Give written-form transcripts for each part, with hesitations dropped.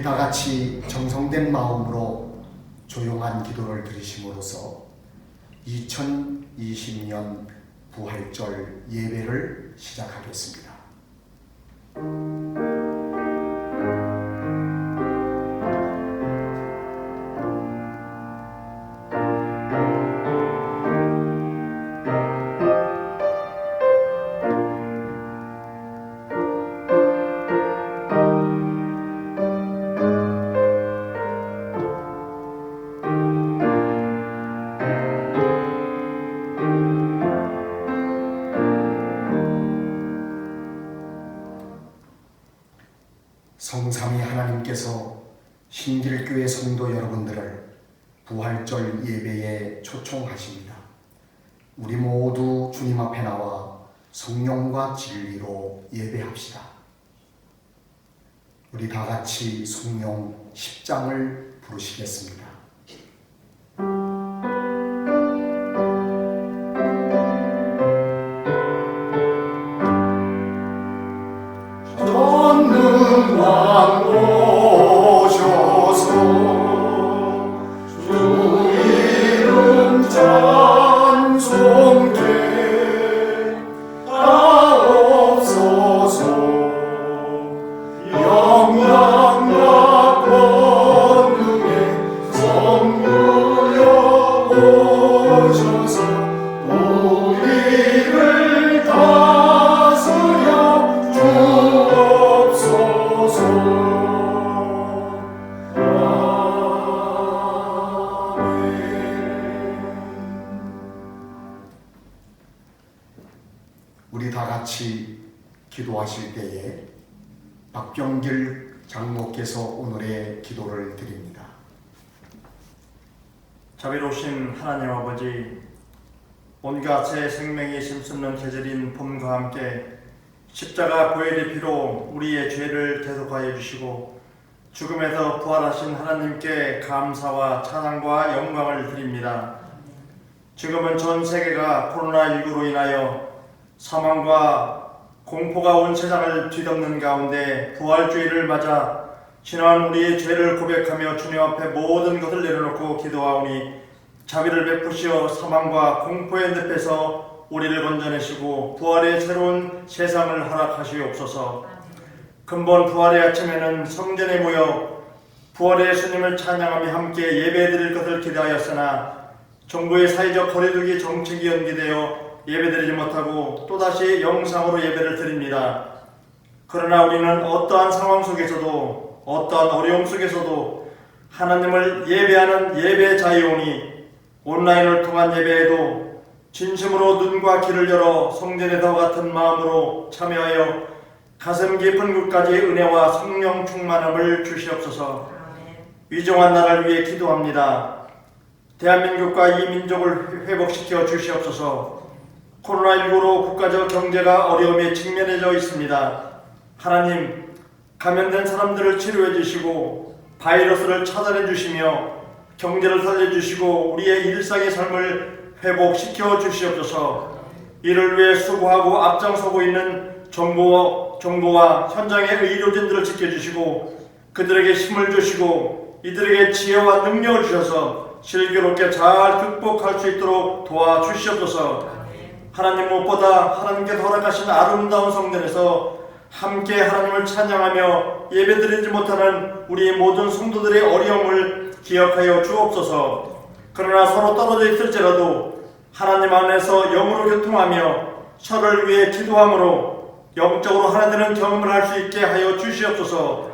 우리 다 같이 정성된 마음으로 조용한 기도를 드리심으로써 2020년 부활절 예배를 시작하겠습니다. 성삼위 하나님께서 신길교회 성도 여러분들을 부활절 예배에 초청하십니다. 우리 모두 주님 앞에 나와 성령과 진리로 예배합시다. 우리 다 같이 성령 10장을 부르시겠습니다. 왕 오셔서 주 이름 찬송되 하옵소서. 영광과 권능의 성부여 오셔서 우리를 다스려 주옵소서. 우리 다 같이 기도하실 때에 박병길 장로께서 오늘의 기도를 드립니다. 자비로우신 하나님 아버지, 온갖 새 생명이 심쓰는 계절인 봄과 함께 십자가 보혈의 피로 우리의 죄를 대속하여 주시고 죽음에서 부활하신 하나님께 감사와 찬양과 영광을 드립니다. 지금은 전 세계가 코로나19로 인하여 사망과 공포가 온 세상을 뒤덮는 가운데 부활주의를 맞아 지난 우리의 죄를 고백하며 주님 앞에 모든 것을 내려놓고 기도하오니 자비를 베푸시어 사망과 공포의 늪에서 우리를 건져내시고 부활의 새로운 세상을 허락하시옵소서. 근본 부활의 아침에는 성전에 모여 부활의 주님을 찬양하며 함께 예배드릴 것을 기대하였으나 정부의 사회적 거리두기 정책이 연기되어 예배드리지 못하고 또다시 영상으로 예배를 드립니다. 그러나 우리는 어떠한 상황 속에서도 어떠한 어려움 속에서도 하나님을 예배하는 예배 자유오니 온라인을 통한 예배에도 진심으로 눈과 귀를 열어 성전에서 같은 마음으로 참여하여 가슴 깊은 곳까지 은혜와 성령 충만함을 주시옵소서. 위정한 나라를 위해 기도합니다. 대한민국과 이 민족을 회복시켜 주시옵소서. 코로나19로 국가적 경제가 어려움에 직면해져 있습니다. 하나님, 감염된 사람들을 치료해 주시고 바이러스를 차단해 주시며 경제를 살려주시고 우리의 일상의 삶을 회복시켜 주시옵소서. 이를 위해 수고하고 앞장서고 있는 정부와 현장의 의료진들을 지켜주시고 그들에게 힘을 주시고 이들에게 지혜와 능력을 주셔서 슬기롭게 잘 극복할 수 있도록 도와주시옵소서. 하나님, 무엇보다 하나님께서 허락하신 아름다운 성전에서 함께 하나님을 찬양하며 예배드리지 못하는 우리 모든 성도들의 어려움을 기억하여 주옵소서. 그러나 서로 떨어져 있을지라도 하나님 안에서 영으로 교통하며 서로를 위해 기도함으로 영적으로 하나 되는 경험을 할 수 있게 하여 주시옵소서.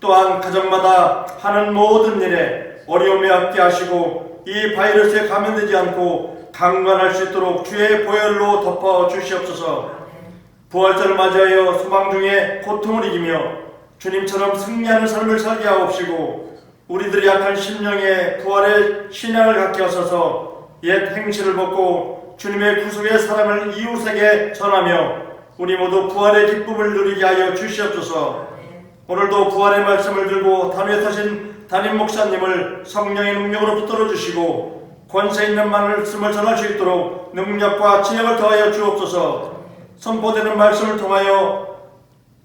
또한 가정마다 하는 모든 일에 어려움이 없게 하시고 이 바이러스에 감염되지 않고 강건할 수 있도록 주의 보혈로 덮어 주시옵소서. 부활절을 맞이하여 소망 중에 고통을 이기며 주님처럼 승리하는 삶을 살게 하옵시고 우리들의 약한 심령에 부활의 신앙을 갖게 하소서. 옛 행실을 벗고 주님의 구속의 사랑을 이웃에게 전하며 우리 모두 부활의 기쁨을 누리게 하여 주시옵소서. 오늘도 부활의 말씀을 들고 단위에 타신 담임 목사님을 성령의 능력으로 붙들어 주시고 권세 있는 말씀을 전할 수 있도록 능력과 지혜를 더하여 주옵소서. 선포되는 말씀을 통하여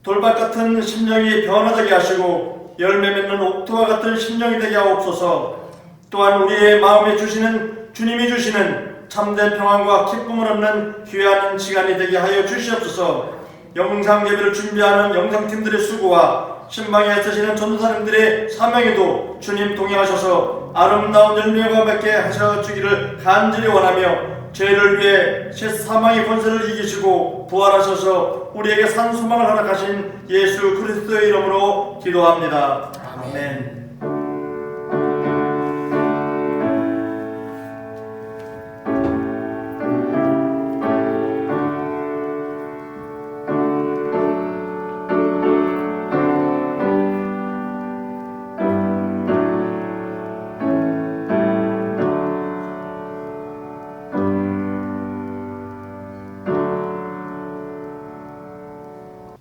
돌밭 같은 심령이 변화되게 하시고 열매 맺는 옥토와 같은 심령이 되게 하옵소서. 또한 우리의 마음에 주시는 주님이 주시는 참된 평안과 기쁨을 얻는 귀한 시간이 되게 하여 주시옵소서. 영상 예배를 준비하는 영상팀들의 수고와 신방에 애쓰시는 전도사님들의 사명에도 주님 동행하셔서 아름다운 열매가 맺게 하셔주기를 간절히 원하며, 죄를 위해 사망의 권세를 이기시고 부활하셔서 우리에게 산 소망을 허락하신 예수 그리스도의 이름으로 기도합니다. 아멘.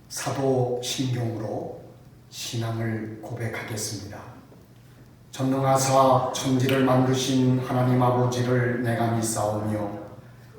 사도신경으로 신앙을 고백하겠습니다. 전능하사 천지를 만드신 하나님 아버지를 내가 믿사오며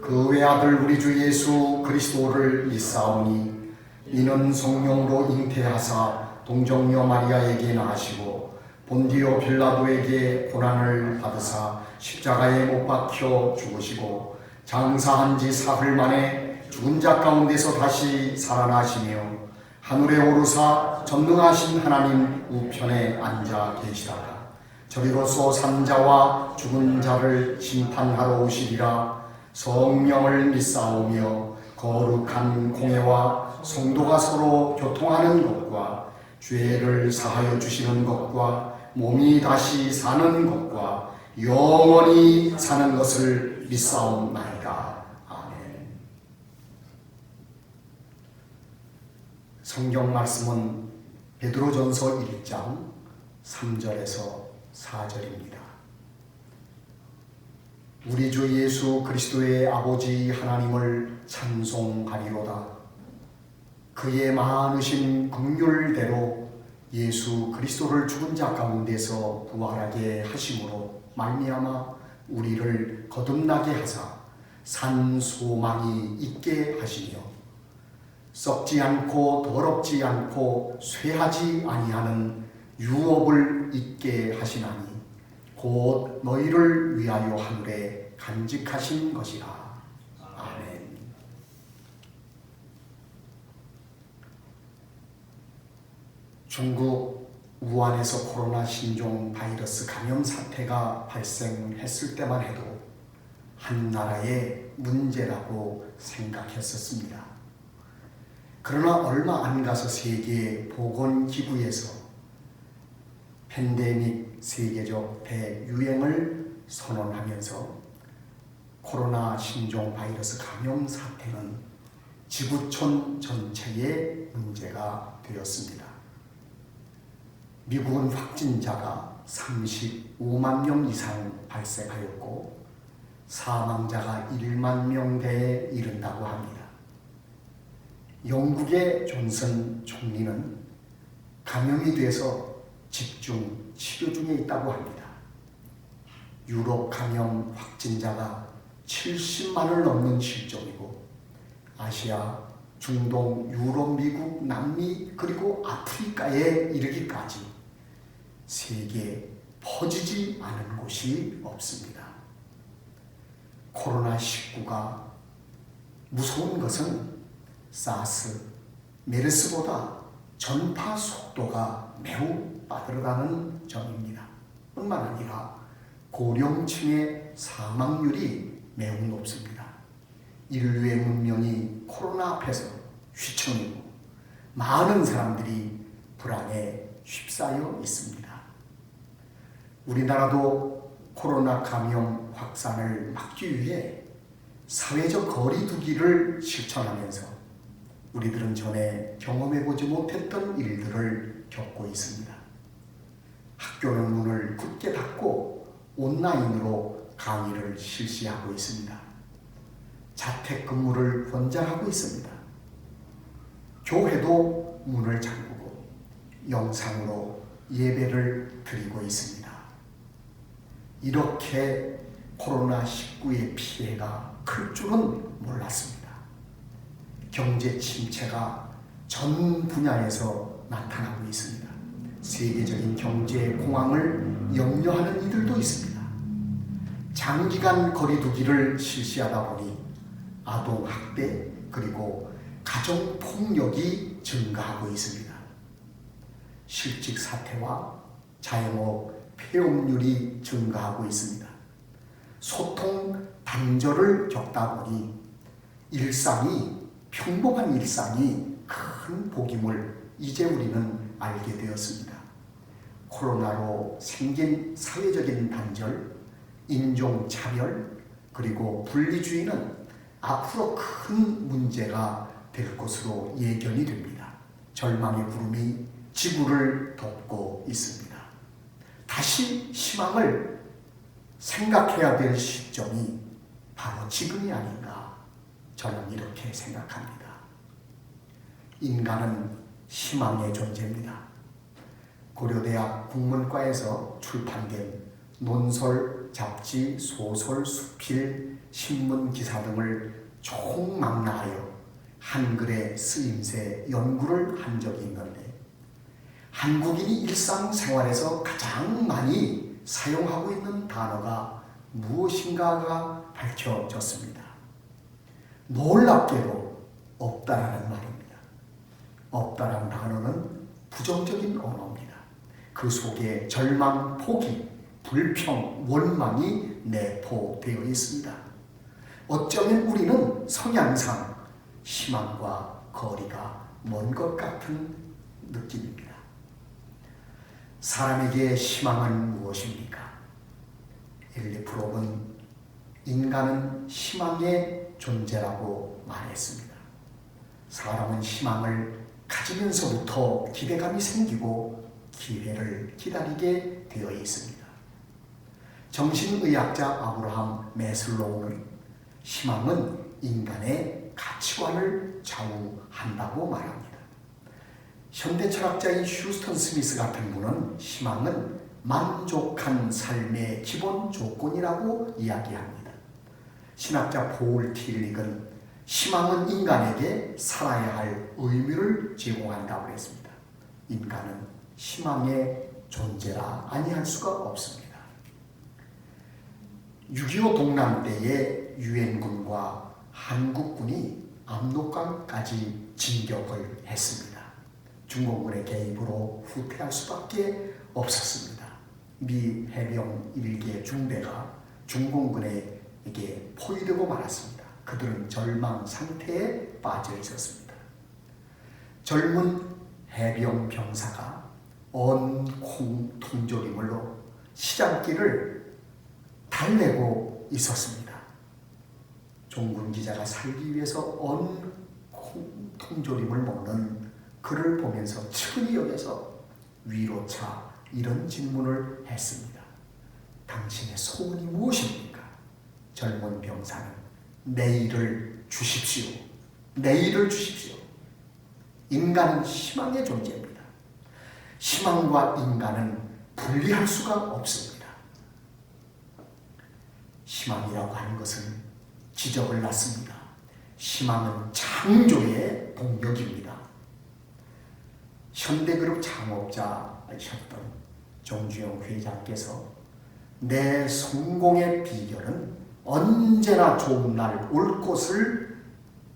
그 외아들 우리 주 예수 그리스도를 믿사오니 이는 성령으로 잉태하사 동정녀 마리아에게 나시고 본디오 빌라도에게 고난을 받으사 십자가에 못 박혀 죽으시고 장사한 지 사흘 만에 죽은 자 가운데서 다시 살아나시며 하늘에 오르사 전능하신 하나님 우편에 앉아 계시다가 저리로서 산자와 죽은 자를 심판하러 오시리라. 성령을 믿사오며 거룩한 공회와 성도가 서로 교통하는 것과 죄를 사하여 주시는 것과 몸이 다시 사는 것과 영원히 사는 것을 믿사옵나이다. 아멘. 성경 말씀은 베드로전서 1장 3절에서 4절입니다. 우리 주 예수 그리스도의 아버지 하나님을 찬송하리로다. 그의 많으신 긍휼대로 예수 그리스도를 죽은 자 가운데서 부활하게 하심으로 말미암아 우리를 거듭나게 하사 산 소망이 있게 하시며 썩지 않고 더럽지 않고 쇠하지 아니하는 유업을 있게 하시나니 곧 너희를 위하여 하늘에 간직하신 것이라. 아멘. 중국 우한에서 코로나 신종 바이러스 감염 사태가 발생했을 때만 해도 한 나라의 문제라고 생각했었습니다. 그러나 얼마 안 가서 세계 보건기구에서 팬데믹 세계적 대유행을 선언하면서 코로나 신종 바이러스 감염 사태는 지구촌 전체의 문제가 되었습니다. 미국은 확진자가 35만 명 이상 발생하였고 사망자가 1만 명대에 이른다고 합니다. 영국의 존슨 총리는 감염이 돼서 집중 치료 중에 있다고 합니다. 유럽 감염 확진자가 70만을 넘는 실정이고 아시아, 중동, 유럽, 미국, 남미 그리고 아프리카에 이르기까지 세계에 퍼지지 않은 곳이 없습니다. 코로나19가 무서운 것은 사스, 메르스보다 전파 속도가 매우 빠르다는 점입니다. 뿐만 아니라 고령층의 사망률이 매우 높습니다. 인류의 문명이 코로나 앞에서 휘청이고 많은 사람들이 불안에 휩싸여 있습니다. 우리나라도 코로나 감염 확산을 막기 위해 사회적 거리 두기를 실천하면서 우리들은 전에 경험해보지 못했던 일들을 겪고 있습니다. 학교는 문을 굳게 닫고 온라인으로 강의를 실시하고 있습니다. 자택근무를 권장하고 있습니다. 교회도 문을 잠그고 영상으로 예배를 드리고 있습니다. 이렇게 코로나19의 피해가 클 줄은 몰랐습니다. 경제 침체가 전 분야에서 나타나고 있습니다. 세계적인 경제 공황을 염려하는 이들도 있습니다. 장기간 거리두기를 실시하다 보니 아동학대 그리고 가정폭력이 증가하고 있습니다. 실직 사태와 자영업 폐업률이 증가하고 있습니다. 소통 단절을 겪다 보니 평범한 일상이 큰 복임을 이제 우리는 알게 되었습니다. 코로나로 생긴 사회적인 단절, 인종차별, 그리고 분리주의는 앞으로 큰 문제가 될 것으로 예견이 됩니다. 절망의 구름이 지구를 덮고 있습니다. 다시 희망을 생각해야 될 시점이 바로 지금이 아닌가, 저는 이렇게 생각합니다. 인간은 희망의 존재입니다. 고려대학 국문과에서 출판된 논설, 잡지, 소설, 수필, 신문 기사 등을 총망라하여 한글의 쓰임새 연구를 한 적이 있는데, 한국인이 일상생활에서 가장 많이 사용하고 있는 단어가 무엇인가가 밝혀졌습니다. 놀랍게도 없다라는 말입니다. 없다라는 단어는 부정적인 언어입니다. 그 속에 절망, 포기, 불평, 원망이 내포되어 있습니다. 어쩌면 우리는 성향상 희망과 거리가 먼 것 같은 느낌입니다. 사람에게 희망은 무엇입니까? 엘리 프롭은 인간은 희망의 존재라고 말했습니다. 사람은 희망을 가지면서부터 기대감이 생기고 기회를 기다리게 되어 있습니다. 정신의학자 아브라함 매슬로우는 희망은 인간의 가치관을 좌우한다고 말합니다. 현대 철학자인 휴스턴 스미스 같은 분은 희망은 만족한 삶의 기본 조건이라고 이야기합니다. 신학자 폴 틸릭은 희망은 인간에게 살아야 할 의미를 제공한다고 했습니다. 인간은 희망의 존재라 아니할 수가 없습니다. 6.25 동란 때에 유엔군과 한국군이 압록강까지 진격을 했습니다. 중공군의 개입으로 후퇴할 수밖에 없었습니다. 미 해병 1개 중대가 중공군에게 포위되고 말았습니다. 그들은 절망 상태에 빠져 있었습니다. 젊은 해병 병사가 언콩 통조림으로 시장길을 달래고 있었습니다. 종군 기자가 살기 위해서 언콩 통조림을 먹는 그를 보면서 측은히 여겨서 위로차 이런 질문을 했습니다. 당신의 소원이 무엇입니까? 젊은 병사는 내일을 주십시오. 내일을 주십시오. 인간은 희망의 존재입니다. 희망과 인간은 분리할 수가 없습니다. 희망이라고 하는 것은 지적을 낳습니다. 희망은 창조의 동력입니다. 현대그룹 창업자셨던 정주영 회장께서 내 성공의 비결은 언제나 좋은 날 올 것을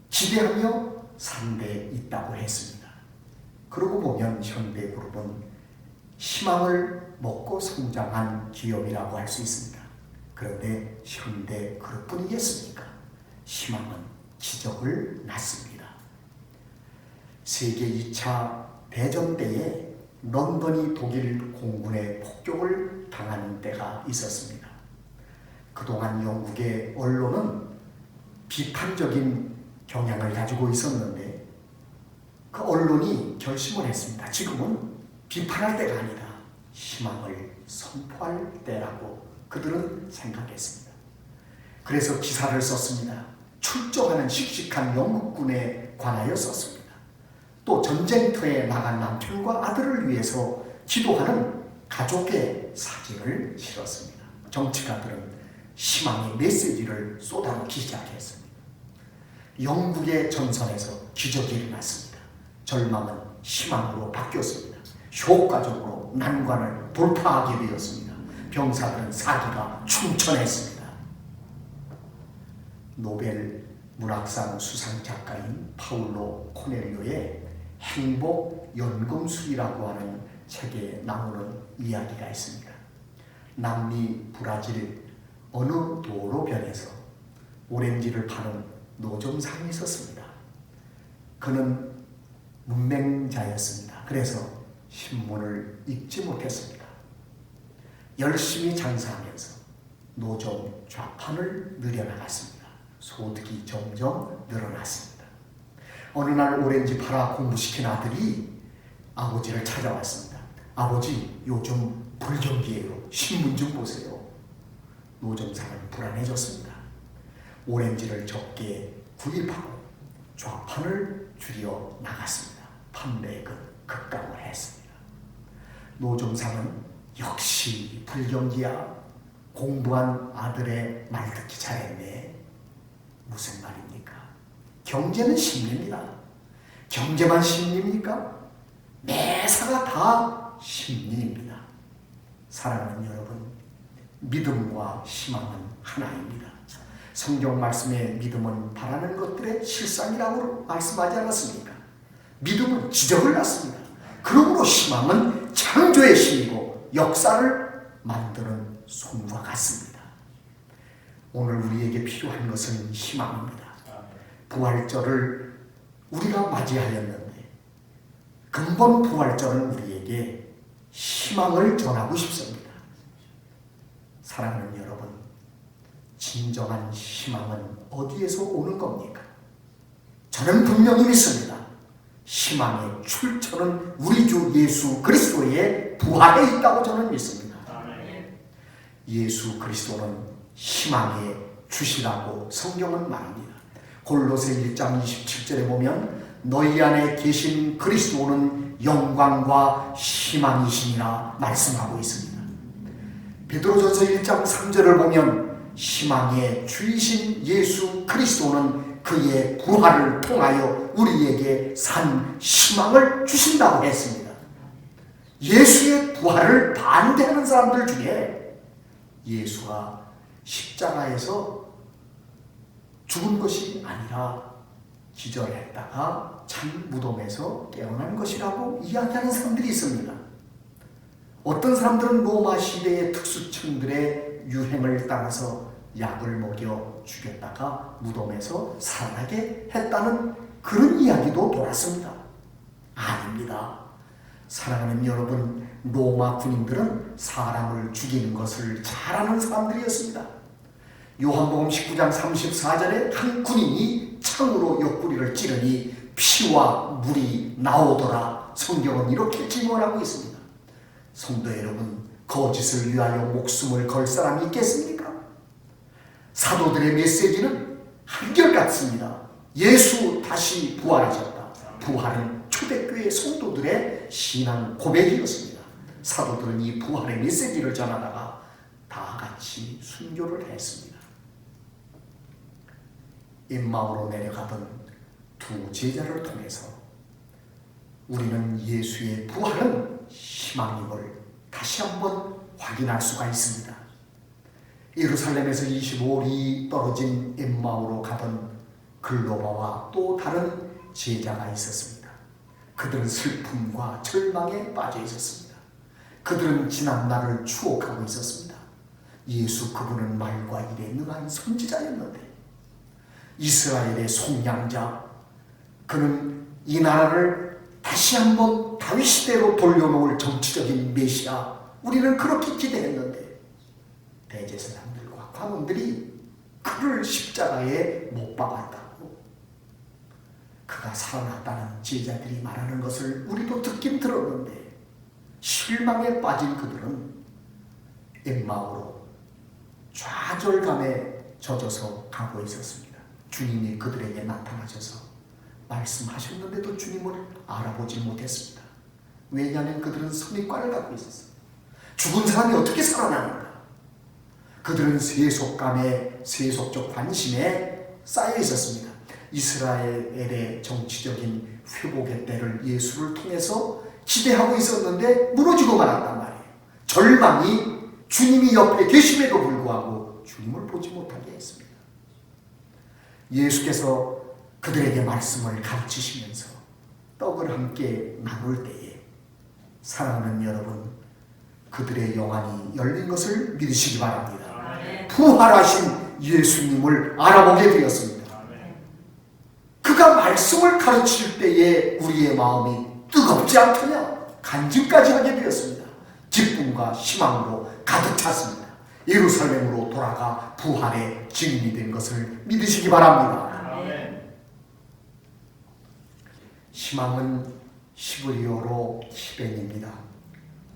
기대하며 산 데 있다고 했습니다. 그러고 보면 현대그룹은 희망을 먹고 성장한 기업이라고 할 수 있습니다. 그런데 현대그룹뿐이겠습니까? 희망은 기적을 낳습니다. 세계 2차 대전 때에 런던이 독일 공군의 폭격을 당하는 때가 있었습니다. 그동안 영국의 언론은 비판적인 경향을 가지고 있었는데 그 언론이 결심을 했습니다. 지금은 비판할 때가 아니다. 희망을 선포할 때라고 그들은 생각했습니다. 그래서 기사를 썼습니다. 출정하는 씩씩한 영국군에 관하여 썼습니다. 또 전쟁터에 나간 남편과 아들을 위해서 기도하는 가족의 사진을 실었습니다. 정치가들은 희망의 메시지를 쏟아놓기 시작했습니다. 영국의 전선에서 기적이 일어났습니다. 절망은 희망으로 바뀌었습니다. 효과적으로 힘으로 난관을 돌파하게 되었습니다. 병사들은 사기가 충천했습니다. 노벨 문학상 수상 작가인 파울로 코넬료의 행복 연금술이라고 하는 책에 나오는 이야기가 있습니다. 남미 브라질 어느 도로변에서 오렌지를 파는 노점상이 있었습니다. 그는 문맹자였습니다. 그래서 신문을 읽지 못했습니다. 열심히 장사하면서 노점 좌판을 늘려나갔습니다. 소득이 점점 늘어났습니다. 어느 날 오렌지 팔아 공부시킨 아들이 아버지를 찾아왔습니다. 아버지, 요즘 불경기예요. 신문 좀 보세요. 노점상은 불안해졌습니다. 오렌지를 적게 구입하고 좌판을 줄여 나갔습니다. 판매액은 급감을 했습니다. 노점상은 역시 불경기야. 공부한 아들의 말 듣기 잘했네. 무슨 말입니까? 경제는 심리입니다. 경제만 심리입니까? 매사가 다 심리입니다. 사랑하는 여러분, 믿음과 희망은 하나입니다. 성경 말씀에 믿음은 바라는 것들의 실상이라고 말씀하지 않았습니까? 믿음은 기적을 낳습니다. 그러므로 희망은 창조의 힘이고 역사를 만드는 손과 같습니다. 오늘 우리에게 필요한 것은 희망입니다. 부활절을 우리가 맞이하였는데 근본 부활절은 우리에게 희망을 전하고 싶습니다. 사랑하는 여러분, 진정한 희망은 어디에서 오는 겁니까? 저는 분명히 믿습니다. 희망의 출처는 우리 주 예수 그리스도의 부활에 있다고 저는 믿습니다. 예수 그리스도는 희망의 주시라고 성경은 말합니다. 골로새 1장 27절에 보면 너희 안에 계신 그리스도는 영광과 희망이시니라 말씀하고 있습니다. 베드로전서 1장 3절을 보면 희망의 주이신 예수 그리스도는 그의 부활을 통하여 우리에게 산 희망을 주신다고 했습니다. 예수의 부활을 반대하는 사람들 중에 예수가 십자가에서 죽은 것이 아니라 기절했다가 참 무덤에서 깨어난 것이라고 이야기하는 사람들이 있습니다. 어떤 사람들은 로마 시대의 특수층들의 유행을 따라서 약을 먹여 죽였다가 무덤에서 살아나게 했다는 그런 이야기도 돌았습니다. 아닙니다. 사랑하는 여러분, 로마 군인들은 사람을 죽이는 것을 잘하는 사람들이었습니다. 요한복음 19장 34절에 한 군인이 창으로 옆구리를 찌르니 피와 물이 나오더라. 성경은 이렇게 증언하고 있습니다. 성도 여러분, 거짓을 위하여 목숨을 걸 사람이 있겠습니까? 사도들의 메시지는 한결같습니다. 예수 다시 부활하셨다. 부활은 초대교회 성도들의 신앙 고백이었습니다. 사도들은 이 부활의 메시지를 전하다가 다 같이 순교를 했습니다. 엠마오로 내려가던 두 제자를 통해서 우리는 예수의 부활은 희망임을 다시 한번 확인할 수가 있습니다. 예루살렘에서 25里떨어진 엠마오로 가던 글로바와 또 다른 제자가 있었습니다. 그들은 슬픔과 절망에 빠져 있었습니다. 그들은 지난 날을 추억하고 있었습니다. 예수 그분은 말과 일에 능한 선지자였는데 이스라엘의 속량자, 그는 이 나라를 다시 한번 다윗 시대로 돌려놓을 정치적인 메시아, 우리는 그렇게 기대했는데 대제사장들과 관원들이 그를 십자가에 못 박았다고 그가 살아났다는 제자들이 말하는 것을 우리도 듣긴 들었는데 실망에 빠진 그들은 엠마오로 좌절감에 젖어서 가고 있었습니다. 주님이 그들에게 나타나셔서 말씀하셨는데도 주님을 알아보지 못했습니다. 왜냐하면 그들은 선입관을 갖고 있었어요. 죽은 사람이 어떻게 살아나는가? 그들은 세속적 관심에 쌓여 있었습니다. 이스라엘의 정치적인 회복의 때를 예수를 통해서 기대하고 있었는데 무너지고 말았단 말이에요. 절망이 주님이 옆에 계심에도 불구하고 주님을 보지 못하게 했습니다. 예수께서 그들에게 말씀을 가르치시면서 떡을 함께 나눌 때에 사랑하는 여러분, 그들의 영안이 열린 것을 믿으시기 바랍니다. 부활하신 예수님을 알아보게 되었습니다. 그가 말씀을 가르칠 때에 우리의 마음이 뜨겁지 않더냐 간증까지 하게 되었습니다. 기쁨과 희망으로 가득 찼습니다. 예루살렘으로 돌아가 부활의 증인이 된 것을 믿으시기 바랍니다. 희망은 히브리어로 키벤입니다.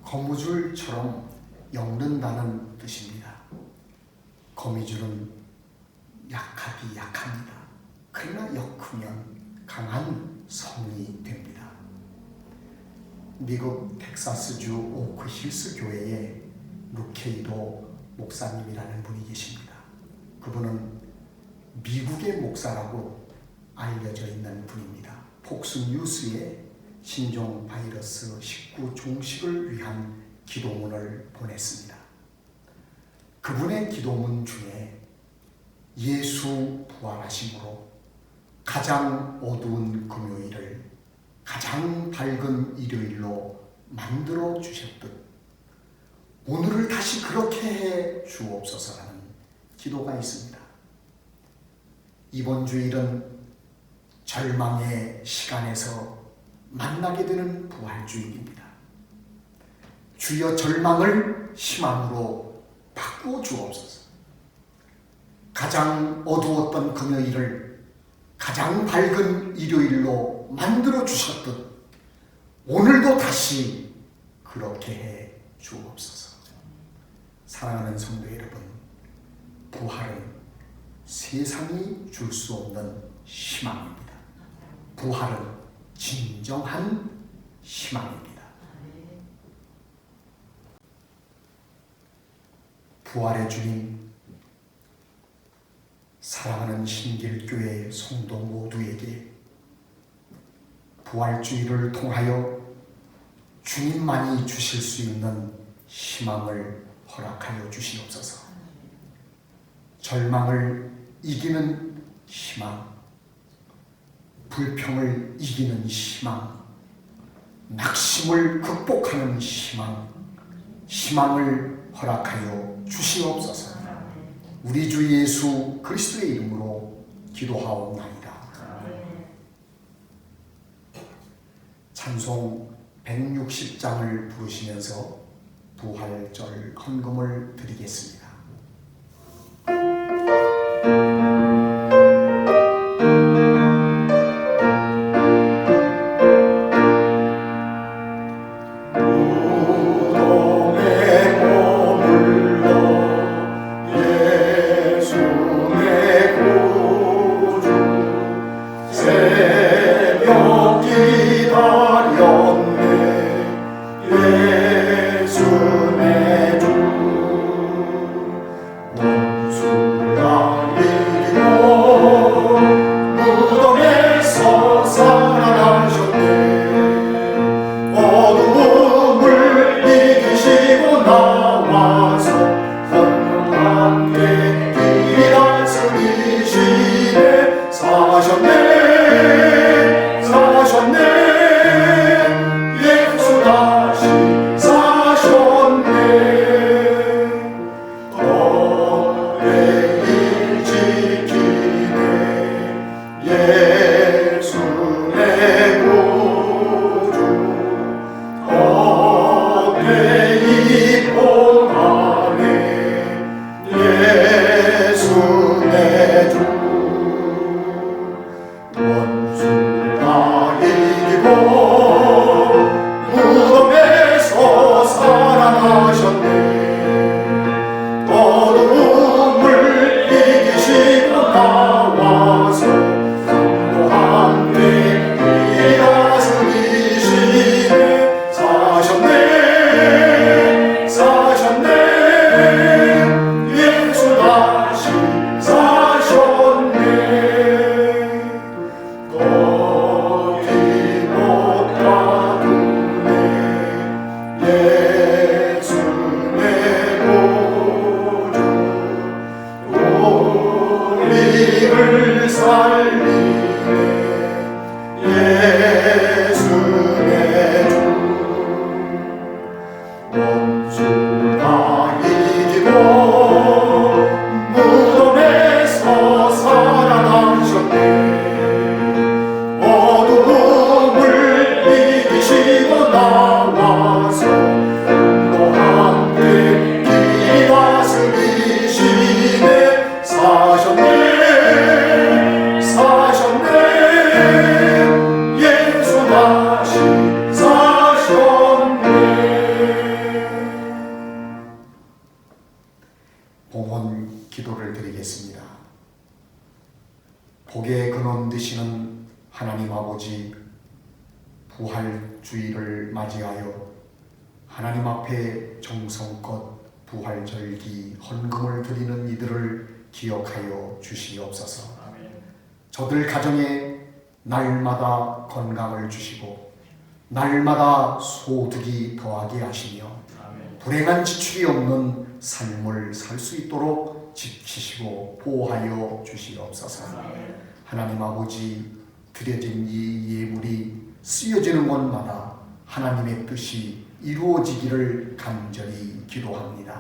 거미줄처럼 엮는다는 뜻입니다. 거미줄은 약합니다. 그러나 엮으면 강한 성이 됩니다. 미국 텍사스주 오크힐스 교회에 루케이도 목사님이라는 분이 계십니다. 그분은 미국의 목사라고 알려져 있는 분입니다. 폭스뉴스에 신종 바이러스 19 종식을 위한 기도문을 보냈습니다. 그분의 기도문 중에 예수 부활하심으로 가장 어두운 금요일을 가장 밝은 일요일로 만들어 주셨듯 오늘을 다시 그렇게 해 주옵소서라는 기도가 있습니다. 이번 주일은 절망의 시간에서 만나게 되는 부활주일입니다. 주여 절망을 희망으로 바꾸어 주옵소서. 가장 어두웠던 금요일을 가장 밝은 일요일로 만들어 주셨듯 오늘도 다시 그렇게 해 주옵소서. 사랑하는 성도 여러분, 부활은 세상이 줄 수 없는 희망입니다. 부활은 진정한 희망입니다. 부활의 주님, 사랑하는 신길교회 성도 모두에게 부활주의를 통하여 주님만이 주실 수 있는 희망을 허락하여 주시옵소서. 절망을 이기는 희망, 불평을 이기는 희망, 낙심을 극복하는 희망, 희망을 허락하여 주시옵소서. 우리 주 예수 그리스도의 이름으로 기도하옵나이다. 찬송 160장을 부르시면서 부활절 헌금을 드리겠습니다. 사셨네 예수 다시 우리를 살리네 예수의 주 원수가 이기고 무덤에서 살아나셨네 어두움을 이기시고 나와서 또 함께 길이 다스리시네 사셨네 사셨네 예수 다시 사셨네. 봉헌 기도를 드리겠습니다. 복의 근원 되시는 하나님 아버지, 부활주의를 맞이하여 하나님 앞에 정성껏 부활절기 헌금을 드리는 이들을 기억하여 주시옵소서. 저들 가정에 날마다 건강을 주시고 날마다 소득이 더하게 하시며 불행한 지출이 없는 삶을 살 수 있도록 지키시고 보호하여 주시옵소서. 하나님 아버지, 드려진 이 예물이 쓰여지는 곳마다 하나님의 뜻이 이루어지기를 간절히 기도합니다.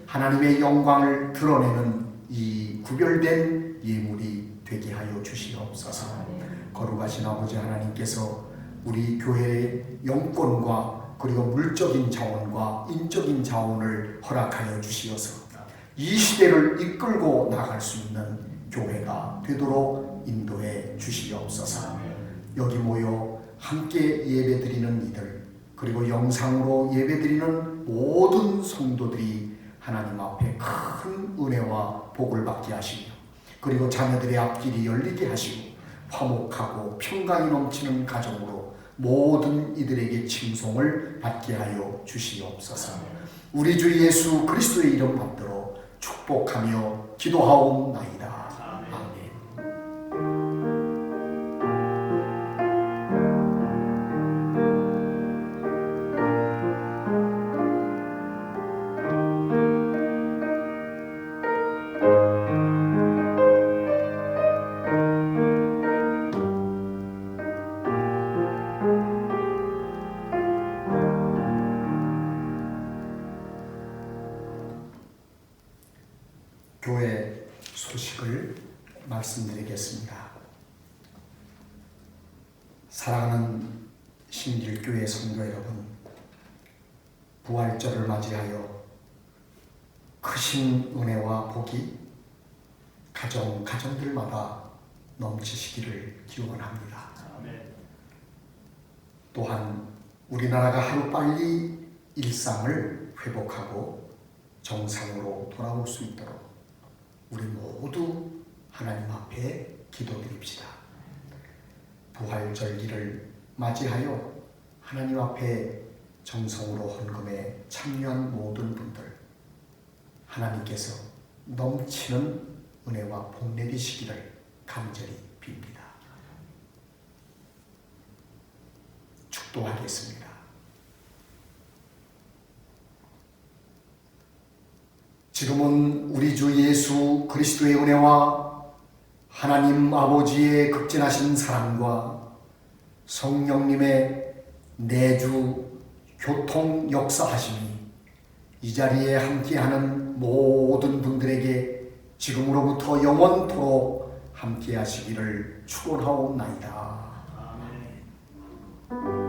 하나님의 영광을 드러내는 이 구별된 예물이 되게 하여 주시옵소서. 거룩하신 아버지 하나님께서 우리 교회의 영권과 그리고 물적인 자원과 인적인 자원을 허락하여 주시어서 이 시대를 이끌고 나갈 수 있는 교회가 되도록 인도해 주시옵소서. 여기 모여 함께 예배드리는 이들 그리고 영상으로 예배드리는 모든 성도들이 하나님 앞에 큰 은혜와 복을 받게 하시며 그리고 자녀들의 앞길이 열리게 하시고 화목하고 평강이 넘치는 가정으로 모든 이들에게 칭송을 받게 하여 주시옵소서. 우리 주 예수 그리스도의 이름 받들어 축복하며 기도하옵나이다. 아멘. 교회 소식을 말씀드리겠습니다. 사랑하는 신길교회 성도 여러분, 부활절을 맞이하여 크신 은혜와 복이 가정들마다 넘치시기를 기원합니다. 또한 우리나라가 하루빨리 일상을 회복하고 정상으로 돌아올 수 있도록 우리 모두 하나님 앞에 기도드립시다. 부활절기를 맞이하여 하나님 앞에 정성으로 헌금에 참여한 모든 분들, 하나님께서 넘치는 은혜와 복 내리시기를 간절히 빕니다. 축도하겠습니다. 지금은 우리 주 예수 그리스도의 은혜와 하나님 아버지의 극진하신 사랑과 성령님의 내주 교통 역사하심이 이 자리에 함께하는 모든 분들에게 지금으로부터 영원토록 함께하시기를 축원하옵나이다. 아멘.